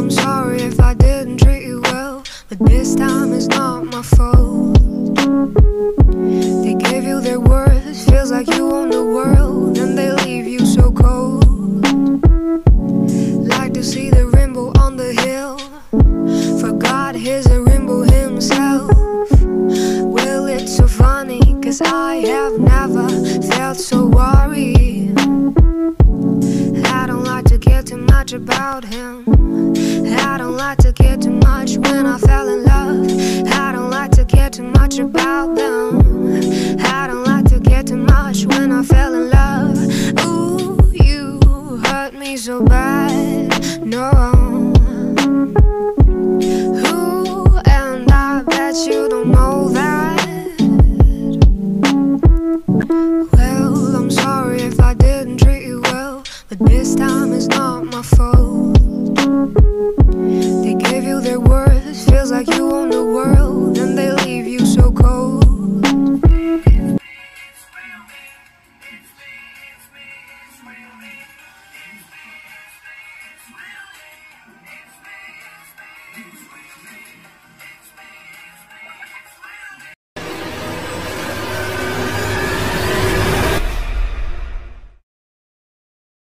I'm sorry if I didn't treat you well, but this time it's not my fault. They give you their words, feels like you own the world, and they leave you so cold. Like to see the rainbow on the hill, forgot he's a rainbow himself. Well, it's so funny, cause I have never felt so worried. I don't like to care too much about him. I don't like to care too much when I fell in love. I don't like to care too much about them. I don't like to care too much when I fell in love. Ooh, you hurt me so bad. No. Ooh, and I bet you don't know that. Well, I'm sorry if I didn't treat you well, but this time it's not my fault. They give you their words, feels like you own the world, and they leave you so cold.